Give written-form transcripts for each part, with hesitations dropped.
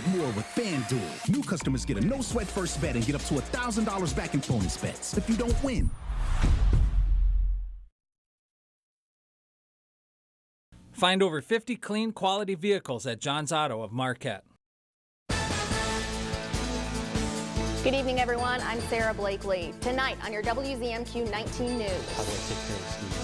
entertainment more with FanDuel. New customers get a no-sweat first bet and get up to $1,000 back in bonus bets if you don't win. Find over 50 clean, quality vehicles at John's Auto of Marquette. Good evening, everyone. I'm Sarah Blakely. Tonight on your WZMQ 19 News. How do I take care of students?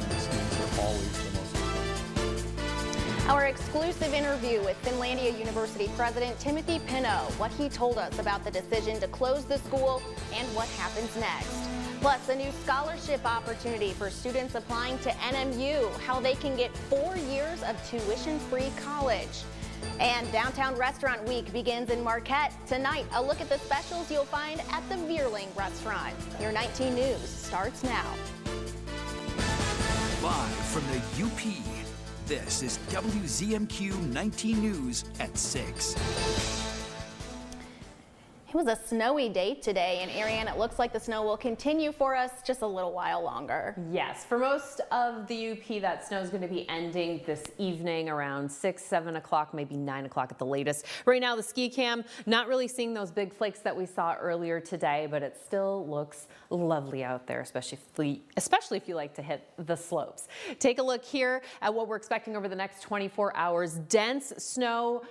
The students are always the most important. Our exclusive interview with Finlandia University President Timothy Pino, what he told us about the decision to close the school and what happens next. Plus, a new scholarship opportunity for students applying to NMU, how they can get 4 years of tuition-free college. And Downtown Restaurant Week begins in Marquette. Tonight, a look at the specials you'll find at the Veerling restaurant. Your 19 News starts now. Live from the UP, this is WZMQ 19 News at 6. It was a snowy day today, and Ariane, it looks like the snow will continue for us just a little while longer. Yes, for most of the UP, that snow is going to be ending this evening around 6, 7 o'clock, maybe 9 o'clock at the latest. Right now, the ski cam, not really seeing those big flakes that we saw earlier today, but it still looks lovely out there, especially if you like to hit the slopes. Take a look here at what we're expecting over the next 24 hours. Dense snow.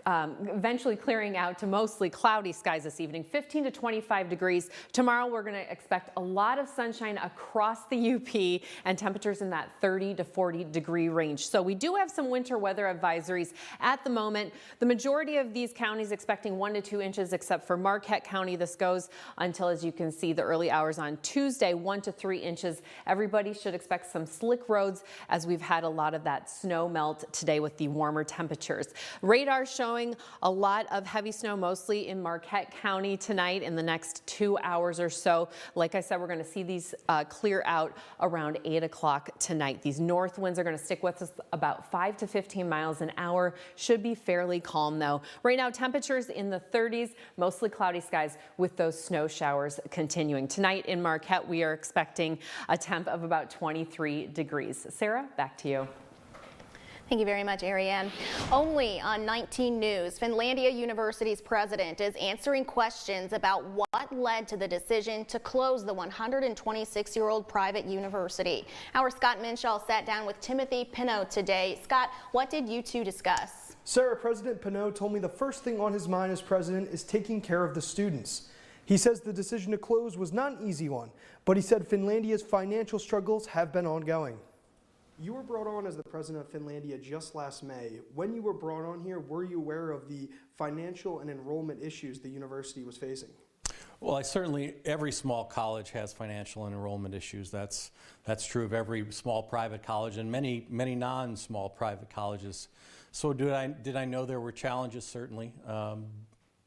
Eventually clearing out to mostly cloudy skies this evening, 15 to 25 degrees. Tomorrow we're going to expect a lot of sunshine across the UP and temperatures in that 30 to 40 degree range. So we do have some winter weather advisories at the moment. The majority of these counties expecting 1 to 2 inches except for Marquette County. This goes until, as you can see, the early hours on Tuesday, 1 to 3 inches. Everybody should expect some slick roads as we've had a lot of that snow melt today with the warmer temperatures. Radar showing a lot of heavy snow, mostly in Marquette County tonight in the next 2 hours or so. Like I said, we're going to see these clear out around 8 o'clock tonight. These north winds are going to stick with us about 5 to 15 miles an hour. Should be fairly calm, though. Right now, temperatures in the 30s, mostly cloudy skies with those snow showers continuing. Tonight in Marquette, we are expecting a temp of about 23 degrees. Sarah, back to you. Thank you very much, Ariane. Only on 19 News, Finlandia University's president is answering questions about what led to the decision to close the 126-year-old private university. Our Scott Minshaw sat down with Timothy Pino today. Scott, what did you two discuss? Sarah, President Pino told me the first thing on his mind as president is taking care of the students. He says the decision to close was not an easy one, but he said Finlandia's financial struggles have been ongoing. You were brought on as the president of Finlandia just last May. When you were brought on here, were you aware of the financial and enrollment issues the university was facing? Well, every small college has financial and enrollment issues. That's true of every small private college and many non-small private colleges. So did I know there were challenges? Certainly,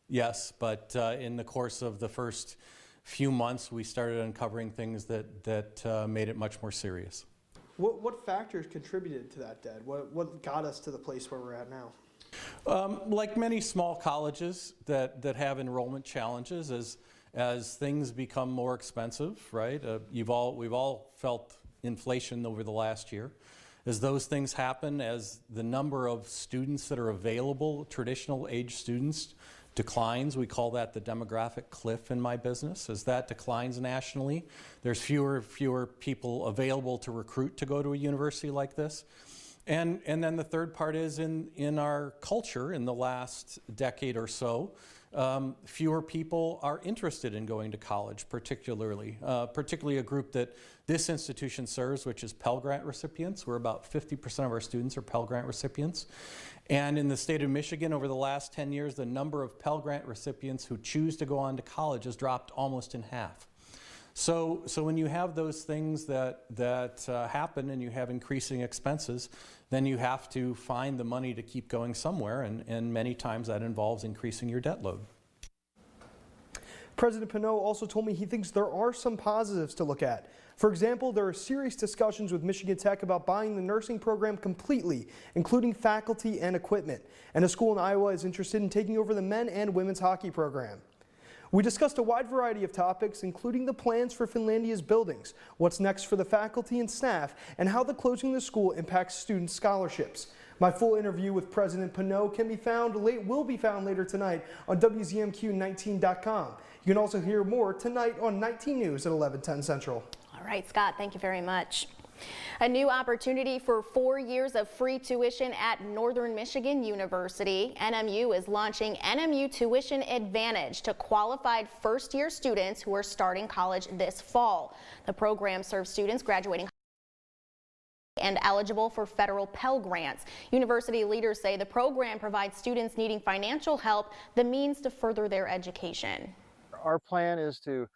yes. But in the course of the first few months, we started uncovering things that made it much more serious. What factors contributed to that debt? What got us to the place where we're at now? Like many small colleges that have enrollment challenges, as things become more expensive, right? We've all felt inflation over the last year. As those things happen, as the number of students that are available, traditional age students, declines. We call that the demographic cliff in my business. As that declines nationally, there's fewer people available to recruit to go to a university like this. And then the third part is in our culture in the last decade or so, fewer people are interested in going to college, particularly a group that this institution serves, which is Pell Grant recipients. We're about 50% of our students are Pell Grant recipients. And in the state of Michigan, over the last 10 years, the number of Pell Grant recipients who choose to go on to college has dropped almost in half. So when you have those things that happen and you have increasing expenses, then you have to find the money to keep going somewhere, and many times that involves increasing your debt load. President Pino also told me he thinks there are some positives to look at. For example, there are serious discussions with Michigan Tech about buying the nursing program completely, including faculty and equipment. And a school in Iowa is interested in taking over the men and women's hockey program. We discussed a wide variety of topics, including the plans for Finlandia's buildings, what's next for the faculty and staff, and how the closing of the school impacts student scholarships. My full interview with President Pinot will be found later tonight on WZMQ19.com. You can also hear more tonight on 19 News at 11:10 Central. All right, Scott, thank you very much. A new opportunity for 4 years of free tuition at Northern Michigan University. NMU is launching NMU Tuition Advantage to qualified first-year students who are starting college this fall. The program serves students graduating and eligible for federal Pell Grants. University leaders say the program provides students needing financial help the means to further their education. Our plan is to,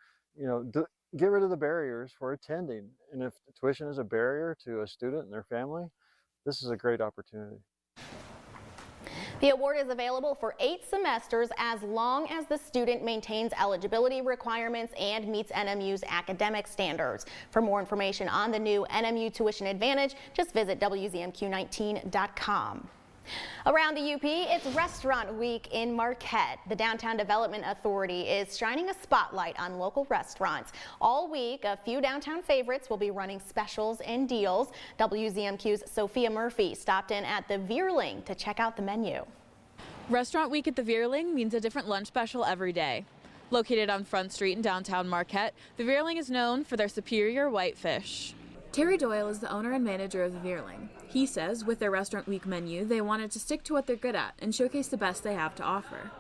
get rid of the barriers for attending. And if tuition is a barrier to a student and their family, this is a great opportunity. The award is available for 8 semesters as long as the student maintains eligibility requirements and meets NMU's academic standards. For more information on the new NMU Tuition Advantage, just visit WZMQ19.com. Around the UP, it's Restaurant Week in Marquette. The Downtown Development Authority is shining a spotlight on local restaurants. All week, a few downtown favorites will be running specials and deals. WZMQ's Sophia Murphy stopped in at the Veerling to check out the menu. Restaurant Week at the Veerling means a different lunch special every day. Located on Front Street in downtown Marquette, the Veerling is known for their superior whitefish. Terry Doyle is the owner and manager of the Veerling. He says with their Restaurant Week menu, they wanted to stick to what they're good at and showcase the best they have to offer.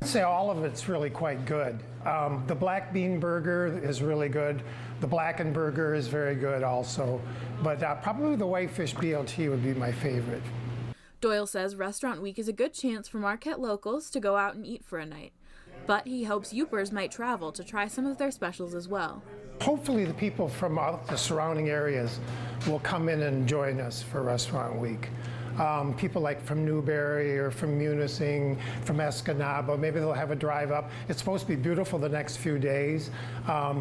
I'd say all of it's really quite good. The black bean burger is really good. The blackened burger is very good also. But probably the whitefish BLT would be my favorite. Doyle says Restaurant Week is a good chance for Marquette locals to go out and eat for a night. But he hopes Yoopers might travel to try some of their specials as well. Hopefully the people from the surrounding areas will come in and join us for Restaurant Week. People like from Newberry or from Munising, from Escanaba, maybe they'll have a drive up. It's supposed to be beautiful the next few days,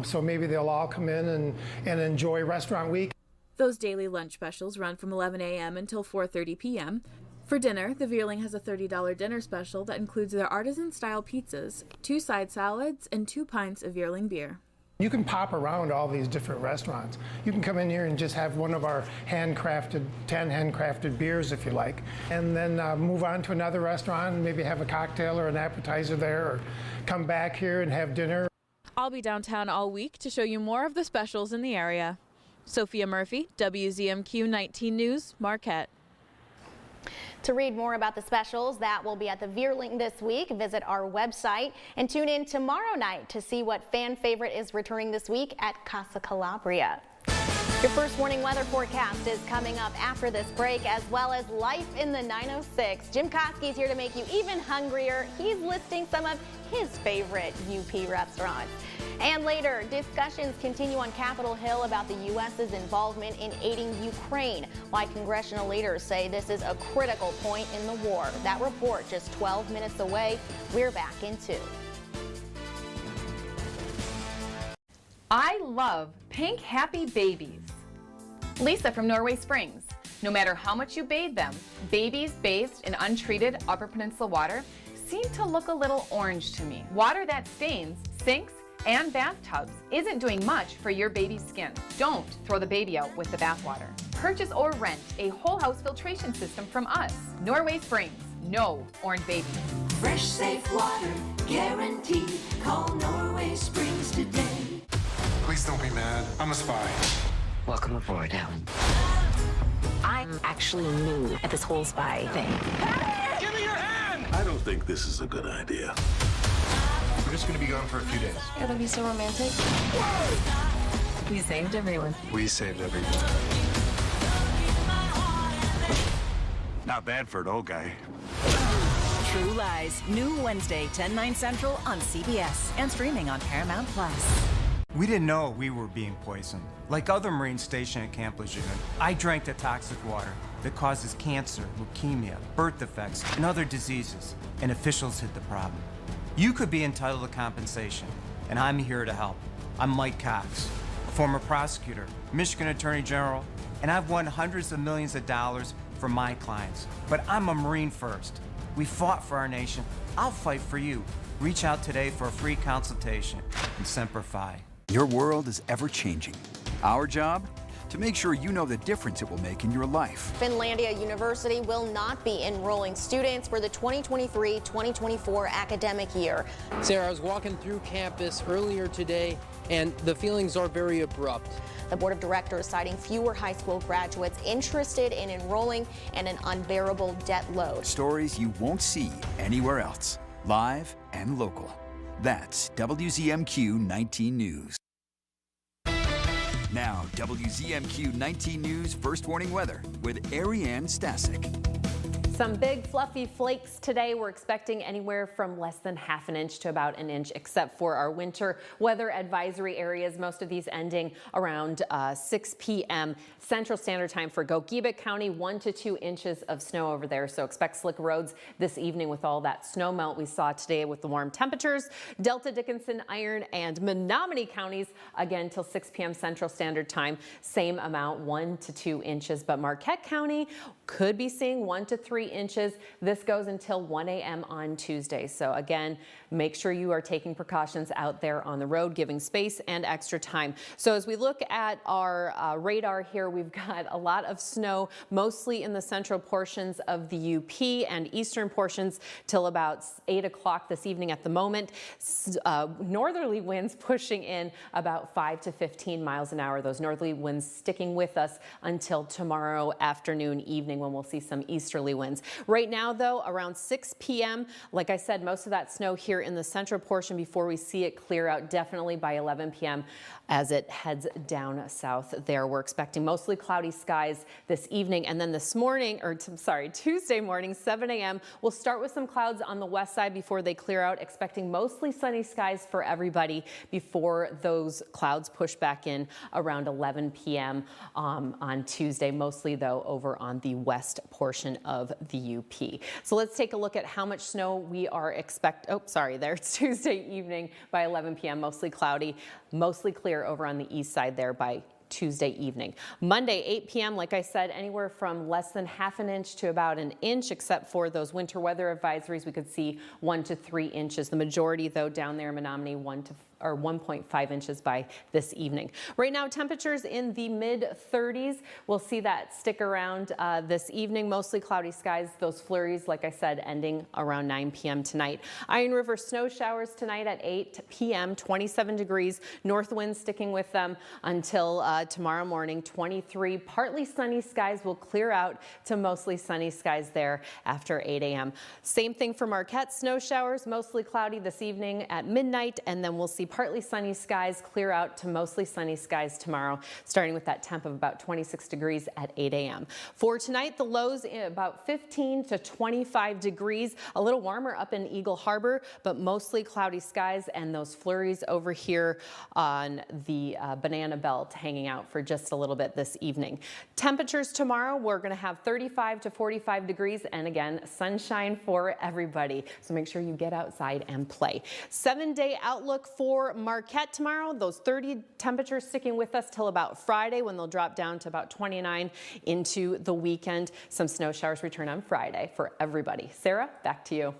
so maybe they'll all come in and enjoy Restaurant Week. Those daily lunch specials run from 11 a.m. until 4:30 p.m. For dinner, the Veerling has a $30 dinner special that includes their artisan-style pizzas, 2 side salads, and 2 pints of Veerling beer. You can pop around all these different restaurants. You can come in here and just have one of our 10 handcrafted beers if you like, and then move on to another restaurant and maybe have a cocktail or an appetizer there, or come back here and have dinner. I'll be downtown all week to show you more of the specials in the area. Sophia Murphy, WZMQ 19 News, Marquette. To read more about the specials that will be at the Veerling this week, visit our website and tune in tomorrow night to see what fan favorite is returning this week at Casa Calabria. Your first morning weather forecast is coming up after this break, as well as Life in the 906. Jim Koski's here to make you even hungrier. He's listing some of his favorite UP restaurants. And later, discussions continue on Capitol Hill about the U.S.'s involvement in aiding Ukraine, why congressional leaders say this is a critical point in the war. That report just 12 minutes away. We're back in 2. I love pink happy babies. Lisa from Norway Springs. No matter how much you bathe them, babies bathed in untreated Upper Peninsula water seem to look a little orange to me. Water that stains sinks and bathtubs isn't doing much for your baby's skin. Don't throw the baby out with the bathwater. Purchase or rent a whole house filtration system from us. Norway Springs, no orange babies. Fresh, safe water, guaranteed. Call Norway Springs today. Please don't be mad. I'm a spy. Welcome aboard, Alan. I'm actually new at this whole spy thing. Hey! Give me your hand! I don't think this is a good idea. We're just gonna be gone for a few days. It'll be so romantic. Whoa! We saved everyone. We saved everyone. Not bad for an old guy. True Lies, new Wednesday, 10/9 Central on CBS and streaming on Paramount+. We didn't know we were being poisoned. Like other Marines stationed at Camp Lejeune, I drank the toxic water that causes cancer, leukemia, birth defects, and other diseases, and officials hid the problem. You could be entitled to compensation, and I'm here to help. I'm Mike Cox, a former prosecutor, Michigan Attorney General, and I've won hundreds of millions of dollars for my clients. But I'm a Marine first. We fought for our nation. I'll fight for you. Reach out today for a free consultation and Semper Fi. Your world is ever changing. Our job? to make sure you know the difference it will make in your life. Finlandia University will not be enrolling students for the 2023-2024 academic year. Sarah, I was walking through campus earlier today, and the feelings are very abrupt. The board of directors citing fewer high school graduates interested in enrolling and an unbearable debt load. Stories you won't see anywhere else, live and local. That's WZMQ 19 News. Now, WZMQ 19 News First Warning Weather with Ariane Stasic. Some big fluffy flakes today. We're expecting anywhere from less than ½ an inch to about an inch, except for our winter weather advisory areas, most of these ending around 6 p.m. Central Standard Time for Gogebic County, 1 to 2 inches of snow over there. So expect slick roads this evening with all that snow melt we saw today with the warm temperatures. Delta, Dickinson, Iron, and Menominee counties again till 6 p.m. Central Standard Time. Same amount, 1 to 2 inches. But Marquette County could be seeing 1 to 3 inches. This goes until 1 a.m. on Tuesday. So again, make sure you are taking precautions out there on the road, giving space and extra time. So as we look at our radar here, we've got a lot of snow, mostly in the central portions of the UP and eastern portions till about 8 o'clock this evening at the moment. Northerly winds pushing in about 5 to 15 miles an hour. Those northerly winds sticking with us until tomorrow afternoon, evening, when we'll see some easterly winds. Right now, though, around 6 p.m., like I said, most of that snow here in the central portion before we see it clear out, definitely by 11 p.m. as it heads down south there. We're expecting mostly cloudy skies this evening, and then this morning, Tuesday morning, 7 a.m., we'll start with some clouds on the west side before they clear out, expecting mostly sunny skies for everybody before those clouds push back in around 11 p.m. On Tuesday, mostly, though, over on the west portion of the UP. So let's take a look at how much snow we are there's Tuesday evening by 11 p.m. Mostly cloudy, mostly clear over on the east side there by Tuesday evening. Monday, 8 p.m., like I said, anywhere from less than ½ an inch to about an inch, except for those winter weather advisories. We could see 1 to 3 inches. The majority, though, down there in Menominee, 1.5 inches by this evening. Right now, temperatures in the mid-30s. We'll see that stick around this evening. Mostly cloudy skies. Those flurries, like I said, ending around 9 p.m. tonight. Iron River snow showers tonight at 8 p.m. 27 degrees. North winds sticking with them until tomorrow morning. 23. Partly sunny skies will clear out to mostly sunny skies there after 8 a.m. Same thing for Marquette. Snow showers, mostly cloudy this evening at midnight, and then we'll see partly sunny skies clear out to mostly sunny skies tomorrow, starting with that temp of about 26 degrees at 8 a.m. For tonight, the lows about 15 to 25 degrees, a little warmer up in Eagle Harbor, but mostly cloudy skies, and those flurries over here on the Banana Belt hanging out for just a little bit this evening. Temperatures tomorrow, we're going to have 35 to 45 degrees, and again, sunshine for everybody. So make sure you get outside and play. 7-day outlook for Marquette tomorrow. Those 30 temperatures sticking with us till about Friday, when they'll drop down to about 29 into the weekend. Some snow showers return on Friday for everybody. Sarah, back to you.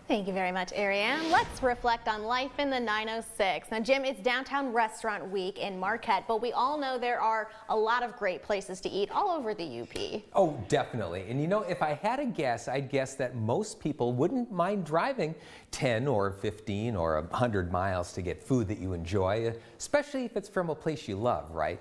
Thank you very much, Ariane. Let's reflect on life in the 906. Now, Jim, it's Downtown Restaurant Week in Marquette, but we all know there are a lot of great places to eat all over the UP. Oh, definitely. And you know, if I had a guess, I'd guess that most people wouldn't mind driving 10 or 15 or 100 miles to get food that you enjoy, especially if it's from a place you love, right?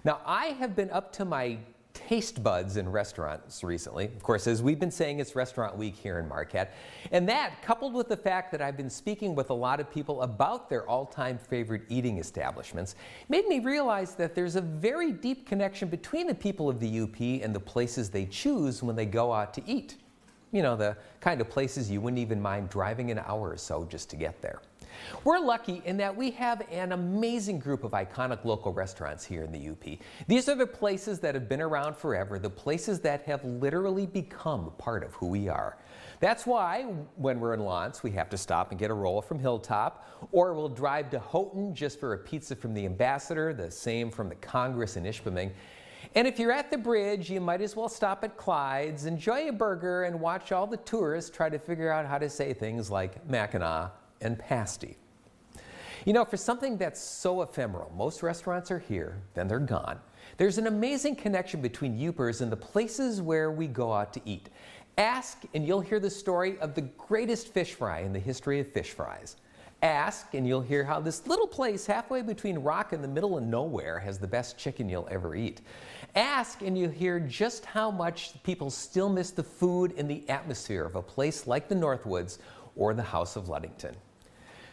Now, I have been up to my taste buds in restaurants recently. Of course, as we've been saying, it's Restaurant Week here in Marquette. And that, coupled with the fact that I've been speaking with a lot of people about their all-time favorite eating establishments, made me realize that there's a very deep connection between the people of the UP and the places they choose when they go out to eat. You know, the kind of places you wouldn't even mind driving an hour or so just to get there. We're lucky in that we have an amazing group of iconic local restaurants here in the UP. These are the places that have been around forever, the places that have literally become part of who we are. That's why when we're in Lawrence, we have to stop and get a roll from Hilltop, or we'll drive to Houghton just for a pizza from the Ambassador, the same from the Congress in Ishpeming. And if you're at the bridge, you might as well stop at Clyde's, enjoy a burger, and watch all the tourists try to figure out how to say things like Mackinac and pasty. You know, for something that's so ephemeral, most restaurants are here, then they're gone. There's an amazing connection between Yoopers and the places where we go out to eat. Ask and you'll hear the story of the greatest fish fry in the history of fish fries. Ask and you'll hear how this little place halfway between Rock and the middle of nowhere has the best chicken you'll ever eat. Ask and you'll hear just how much people still miss the food and the atmosphere of a place like the Northwoods or the House of Ludington.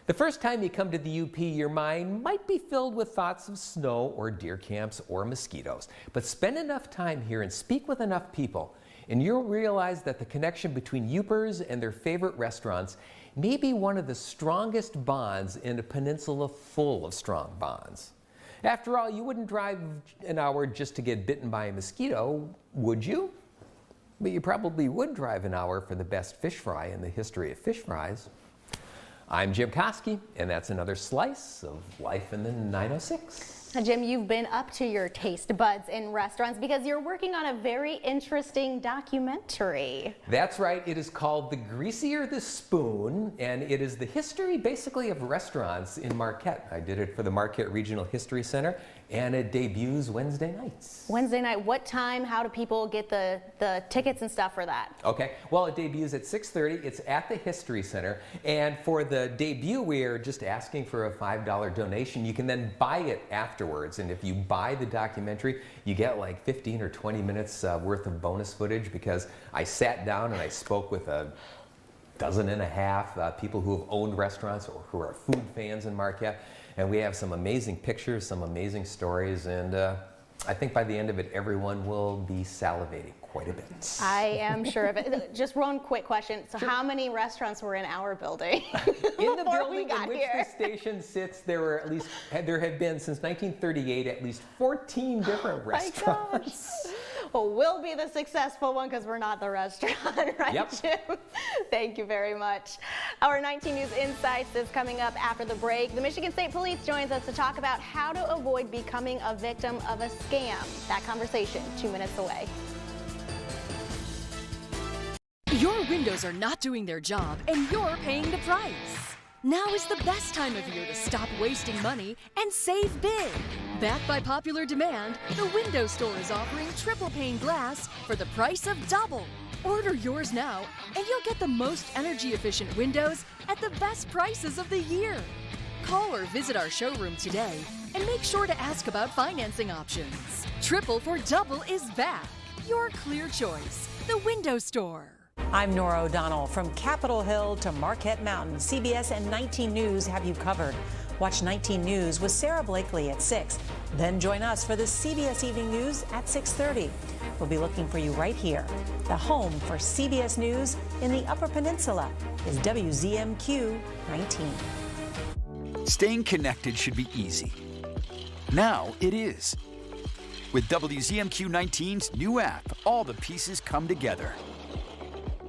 The first time you come to the UP, your mind might be filled with thoughts of snow or deer camps or mosquitoes. But spend enough time here and speak with enough people, and you'll realize that the connection between Yoopers and their favorite restaurants may be one of the strongest bonds in a peninsula full of strong bonds. After all, you wouldn't drive an hour just to get bitten by a mosquito, would you? But you probably would drive an hour for the best fish fry in the history of fish fries. I'm Jim Koski, and that's another slice of life in the 906. Now, Jim, you've been up to your taste buds in restaurants because you're working on a very interesting documentary. That's right. It is called The Greasier the Spoon, and it is the history, basically, of restaurants in Marquette. I did it for the Marquette Regional History Center, and it debuts Wednesday nights. Wednesday night, what time? How do people get the tickets and stuff for that? Okay, well, it debuts at 6:30. It's at the History Center, and for the debut, we are just asking for a $5 donation. You can then buy it afterwards, and if you buy the documentary, you get like 15 or 20 minutes worth of bonus footage, because I sat down and I spoke with a dozen and a half people who have owned restaurants or who are food fans in Marquette. And we have some amazing pictures, some amazing stories, and I think by the end of it, everyone will be salivating quite a bit. I am sure of it. Just one quick question. So how many restaurants were in our building? In the building in which the station sits, there have been since 1938 at least 14 different restaurants. Well, we'll be the successful one because we're not the restaurant, right, Yep. Jim? Thank you very much. Our 19 News Insights is coming up after the break. The Michigan State Police joins us to talk about how to avoid becoming a victim of a scam. That conversation 2 minutes away. Your windows are not doing their job and you're paying the price. Now is the best time of year to stop wasting money and save big. Backed by popular demand, the Window Store is offering triple pane glass for the price of double. Order yours now and you'll get the most energy efficient windows at the best prices of the year. Call or visit our showroom today and make sure to ask about financing options. Triple for double is back. Your clear choice, the Window Store. I'm Nora O'Donnell. From Capitol Hill to Marquette Mountain, CBS and 19 News have you covered. Watch 19 News with Sarah Blakely at 6. Then join us for the CBS Evening News at 6:30. We'll be looking for you right here. The home for CBS News in the Upper Peninsula is WZMQ 19. Staying connected should be easy. Now it is. With WZMQ 19's new app, all the pieces come together.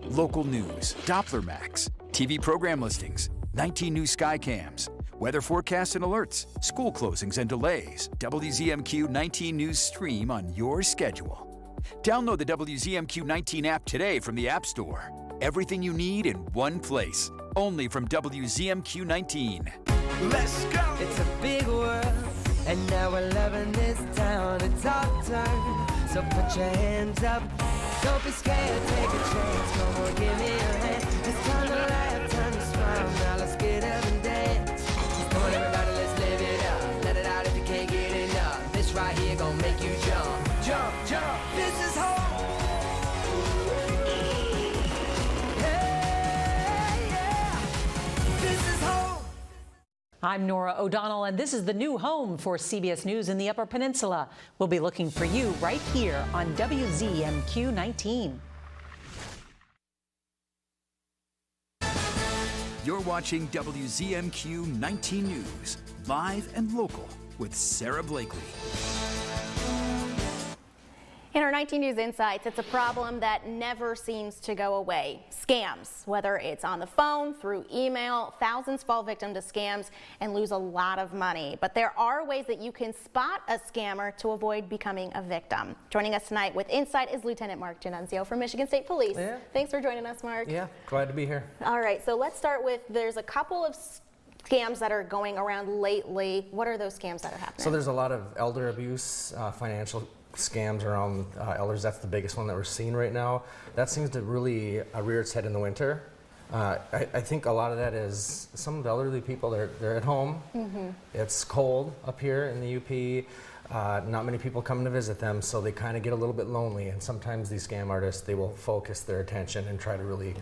Local news, Doppler Max, TV program listings, 19 News sky cams, weather forecasts and alerts, school closings and delays. WZMQ 19 News stream on your schedule. Download the WZMQ 19 app today from the App Store. Everything you need in one place. Only from WZMQ 19. Let's go! It's a big world, and now we're loving this town. It's our turn, so put your hands up. Don't be scared, take a chance. Come on, give me a hand. It's time to laugh, time to smile. Now let's get up and dance. Come on, everybody, let's live it up. Let it out if you can't get enough. This right here gonna make you jump, jump, jump. This is home. Hey, yeah. This is home. I'm Nora O'Donnell, and this is the new home for CBS News in the Upper Peninsula. We'll be looking for you right here on WZMQ 19. You're watching WZMQ 19 News, live and local with Sarah Blakely. In our 19 News Insights, it's a problem that never seems to go away. Scams, whether it's on the phone, through email, thousands fall victim to scams and lose a lot of money. But there are ways that you can spot a scammer to avoid becoming a victim. Joining us tonight with Insight is Lieutenant Mark Genunzio from Michigan State Police. Yeah. Thanks for joining us, Mark. Yeah, glad to be here. All right, so let's start with, there's a couple of scams that are going around lately. What are those scams that are happening? So there's a lot of elder abuse, financial scams around elders. That's the biggest one that we're seeing right now. That seems to really rear its head in the winter. I think a lot of that is some of the elderly people, they're at home. It's cold up here in the UP. Not many people come to visit them, so they kind of get a little bit lonely. And sometimes these scam artists, they will focus their attention and try to really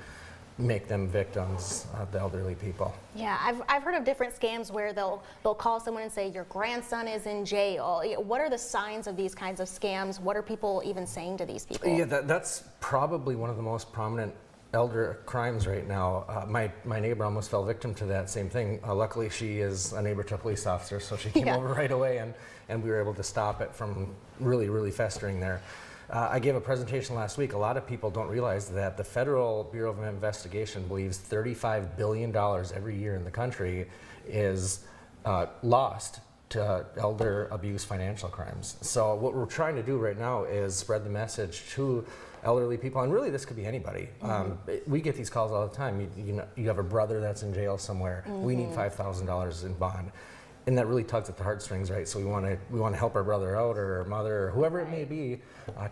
make them victims of the elderly people. Yeah, I've heard of different scams where they'll call someone and say your grandson is in jail. What are the signs of these kinds of scams? What are people even saying to these people? Yeah, that's probably one of the most prominent elder crimes right now. My neighbor almost fell victim to that same thing. Luckily, she is a neighbor to a police officer, so she came over right away, and we were able to stop it from really festering there. I gave a presentation last week. A lot of people don't realize that the Federal Bureau of Investigation believes $35 billion every year in the country is lost to elder abuse financial crimes. So what we're trying to do right now is spread the message to elderly people, and really this could be anybody. We get these calls all the time. You have a brother that's in jail somewhere. We need $5,000 in bond. And that really tugs at the heartstrings, right? So we want to help our brother out, or our mother, or whoever it may be.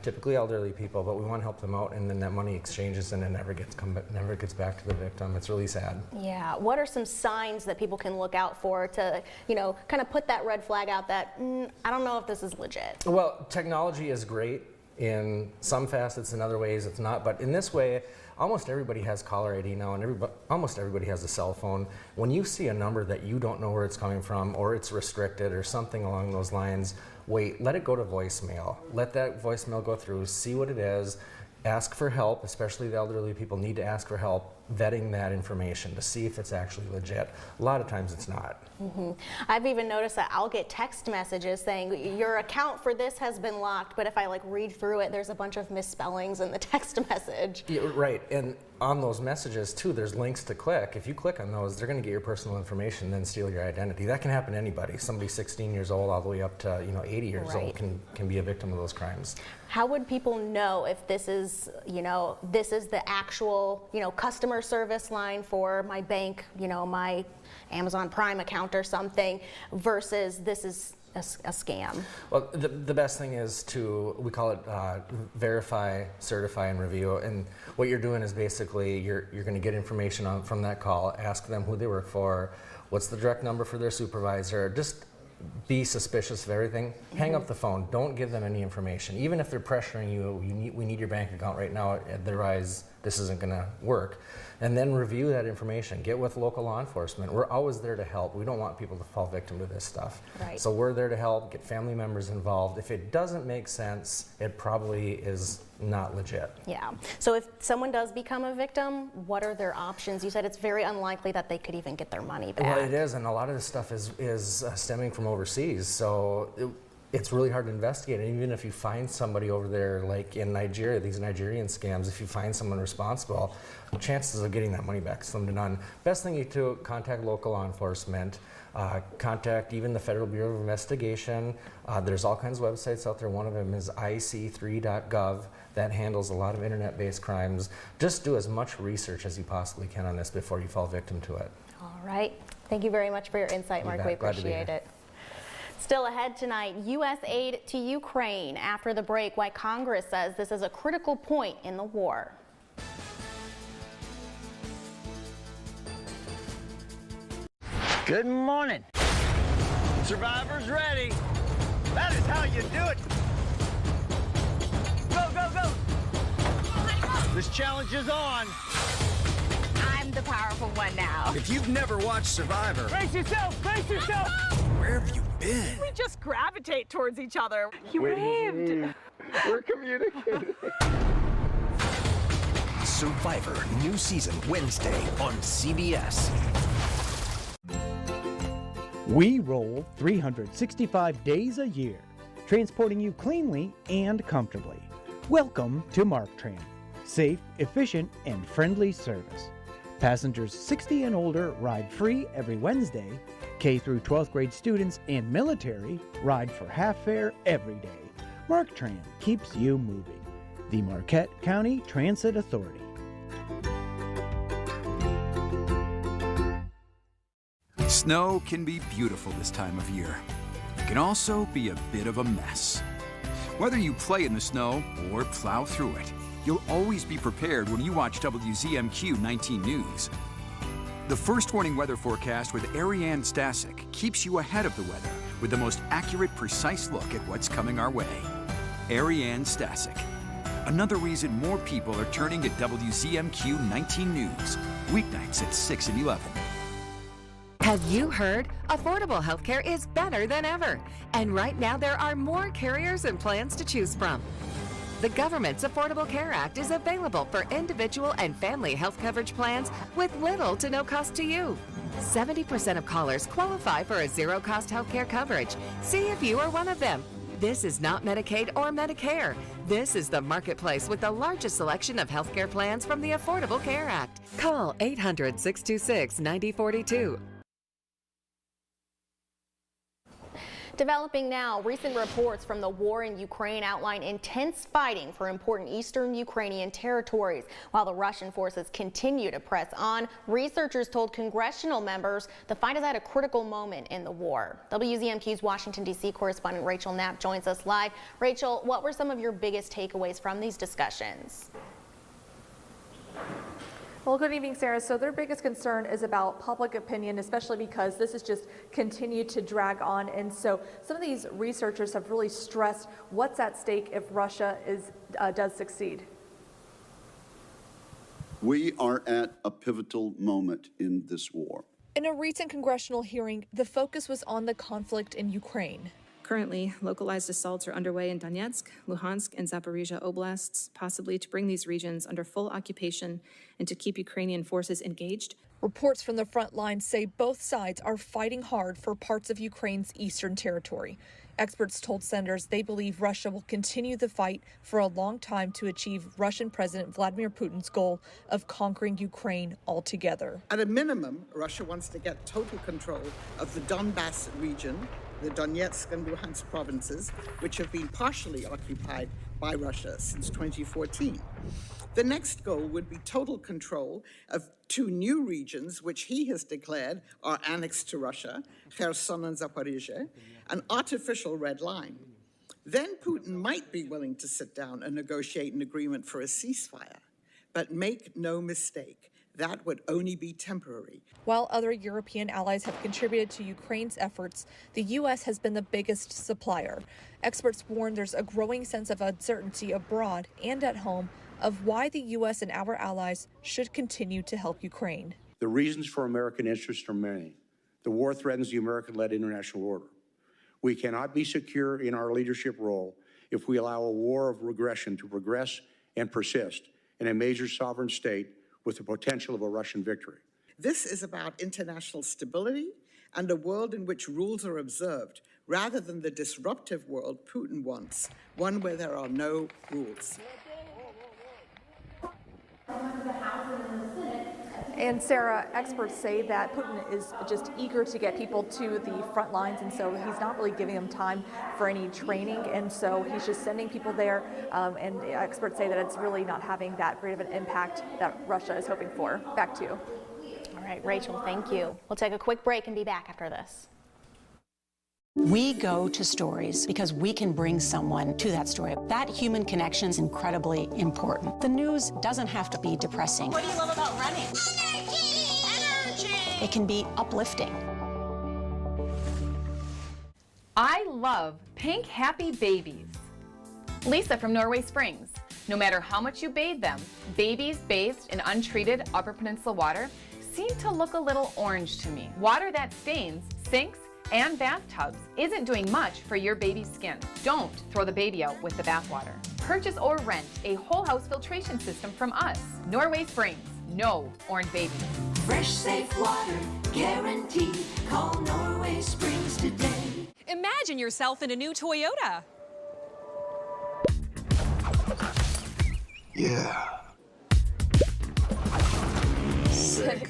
Typically elderly people, but we want to help them out, and then that money exchanges and it never gets back to the victim. It's really sad. Yeah. What are some signs that people can look out for to, kind of put that red flag out that I don't know if this is legit? Well, technology is great in some facets, in other ways it's not. But in this way, almost everybody has caller ID now, and almost everybody has a cell phone. When you see a number that you don't know where it's coming from, or it's restricted, or something along those lines, wait, let it go to voicemail. Let that voicemail go through, see what it is, ask for help, especially the elderly people need to ask for help vetting that information to see if it's actually legit. A lot of times it's not. I've even noticed that I'll get text messages saying your account for this has been locked, but if I read through it, there's a bunch of misspellings in the text message. Yeah, right, and on those messages too, there's links to click. If you click on those, they're going to get your personal information, then steal your identity. That can happen to anybody. Somebody 16 years old all the way up to 80 years old can be a victim of those crimes. How would people know if this is the actual customer service line for my bank, my Amazon Prime account or something, versus this is a scam? Well, the best thing is we call it verify, certify, and review. And what you're doing is basically you're going to get information from that call, ask them who they work for, what's the direct number for their supervisor, just be suspicious of everything. Hang up the phone. Don't give them any information. Even if they're pressuring you, we need your bank account right now, otherwise this isn't going to work. And then review that information. Get with local law enforcement. We're always there to help. We don't want people to fall victim to this stuff. Right. So we're there to help, get family members involved. If it doesn't make sense, it probably is not legit. Yeah. So if someone does become a victim, what are their options? You said it's very unlikely that they could even get their money back. Well, it is, and a lot of this stuff is stemming from overseas. So it's really hard to investigate. And even if you find somebody over there, like in Nigeria, these Nigerian scams, if you find someone responsible, chances of getting that money back is slim to none. Best thing you do, contact local law enforcement, contact even the Federal Bureau of Investigation. There's all kinds of websites out there. One of them is ic3.gov. That handles a lot of internet-based crimes. Just do as much research as you possibly can on this before you fall victim to it. All right. Thank you very much for your insight, Mark. We appreciate it. Still ahead tonight, U.S. aid to Ukraine. After the break, why Congress says this is a critical point in the war. Good morning. Survivors ready. That is how you do it. Go, go, go. This challenge is on. I'm the powerful one now. If you've never watched Survivor, Brace yourself, brace yourself. where have you been? We just gravitate towards each other. You waved. We're communicating. Survivor, new season Wednesday on CBS. We roll 365 days a year, transporting you cleanly and comfortably. Welcome to MarkTran. Safe, efficient, and friendly service. Passengers 60 and older ride free every Wednesday. K through 12th grade students and military ride for half fare every day. MarkTran keeps you moving. The Marquette County Transit Authority. Snow can be beautiful this time of year. It can also be a bit of a mess. Whether you play in the snow or plow through it, you'll always be prepared when you watch WZMQ 19 News. The First Warning Weather Forecast with Ariane Stasic keeps you ahead of the weather with the most accurate, precise look at what's coming our way. Ariane Stasic. Another reason more people are turning to WZMQ 19 News, weeknights at 6 and 11. Have you heard? Affordable healthcare is better than ever. And right now there are more carriers and plans to choose from. The government's Affordable Care Act is available for individual and family health coverage plans with little to no cost to you. 70% of callers qualify for a zero-cost healthcare coverage. See if you are one of them. This is not Medicaid or Medicare. This is the marketplace with the largest selection of healthcare plans from the Affordable Care Act. Call 800-626-9042. Developing now, recent reports from the war in Ukraine outline intense fighting for important eastern Ukrainian territories. While the Russian forces continue to press on, researchers told congressional members the fight is at a critical moment in the war. WZMQ's Washington, D.C. correspondent Rachel Knapp joins us live. Rachel, what were some of your biggest takeaways from these discussions? Well, good evening, Sarah. So their biggest concern is about public opinion, especially because this has just continued to drag on. And so some of these researchers have really stressed what's at stake if Russia does succeed. We are at a pivotal moment in this war. In a recent congressional hearing, the focus was on the conflict in Ukraine. Currently, localized assaults are underway in Donetsk, Luhansk, and Zaporizhia oblasts, possibly to bring these regions under full occupation and to keep Ukrainian forces engaged. Reports from the front lines say both sides are fighting hard for parts of Ukraine's eastern territory. Experts told senators they believe Russia will continue the fight for a long time to achieve Russian President Vladimir Putin's goal of conquering Ukraine altogether. At a minimum, Russia wants to get total control of the Donbass region, the Donetsk and Luhansk provinces, which have been partially occupied by Russia since 2014. The next goal would be total control of two new regions, which he has declared are annexed to Russia, Kherson and Zaporizhia, an artificial red line. Then Putin might be willing to sit down and negotiate an agreement for a ceasefire. But make no mistake, that would only be temporary. While other European allies have contributed to Ukraine's efforts, the U.S. has been the biggest supplier. Experts warn there's a growing sense of uncertainty abroad and at home of why the U.S. and our allies should continue to help Ukraine. The reasons for American interest are many. The war threatens the American-led international order. We cannot be secure in our leadership role if we allow a war of regression to progress and persist in a major sovereign state with the potential of a Russian victory. This is about international stability and a world in which rules are observed, rather than the disruptive world Putin wants, one where there are no rules. And Sarah, experts say that Putin is just eager to get people to the front lines, and so he's not really giving them time for any training, and so he's just sending people there, and experts say that it's really not having that great of an impact that Russia is hoping for. Back to you. All right, Rachel, thank you. We'll take a quick break and be back after this. We go to stories because we can bring someone to that story. That human connection is incredibly important. The news doesn't have to be depressing. What do you love about running? Energy! Energy! It can be uplifting. I love pink happy babies. Lisa from Norway Springs. No matter how much you bathe them, babies bathed in untreated Upper Peninsula water seem to look a little orange to me. Water that stains, sinks, and bathtubs isn't doing much for your baby's skin. Don't throw the baby out with the bathwater. Purchase or rent a whole house filtration system from us. Norway Springs, no orange babies. Fresh, safe water, guaranteed. Call Norway Springs today. Imagine yourself in a new Toyota. Yeah. Sick.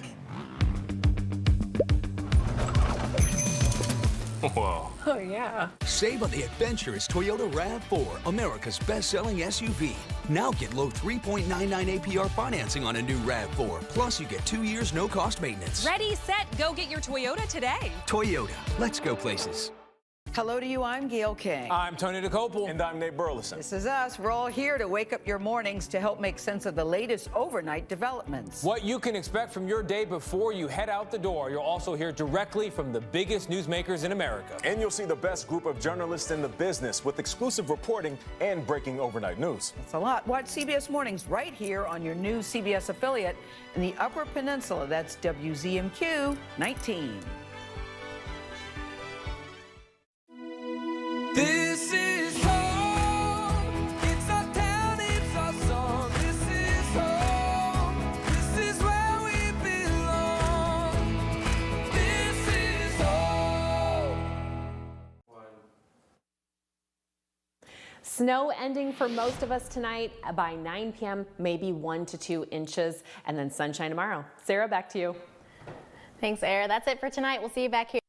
Whoa. Oh, yeah. Save on the adventurous Toyota RAV4, America's best-selling SUV. Now get low 3.99 APR financing on a new RAV4. Plus, you get 2 years no-cost maintenance. Ready, set, go get your Toyota today. Toyota, let's go places. Hello to you, I'm Gail King. I'm Tony DeCopel. And I'm Nate Burleson. This is us. We're all here to wake up your mornings to help make sense of the latest overnight developments. What you can expect from your day before you head out the door. You'll also hear directly from the biggest newsmakers in America. And you'll see the best group of journalists in the business with exclusive reporting and breaking overnight news. That's a lot. Watch CBS Mornings right here on your new CBS affiliate in the Upper Peninsula. That's WZMQ 19. This is home. It's our town, it's our song. This is home. This is where we belong. This is home. Snow ending for most of us tonight by 9 p.m., maybe 1 to 2 inches, and then sunshine tomorrow. Sarah, back to you. Thanks, Sarah. That's it for tonight. We'll see you back here.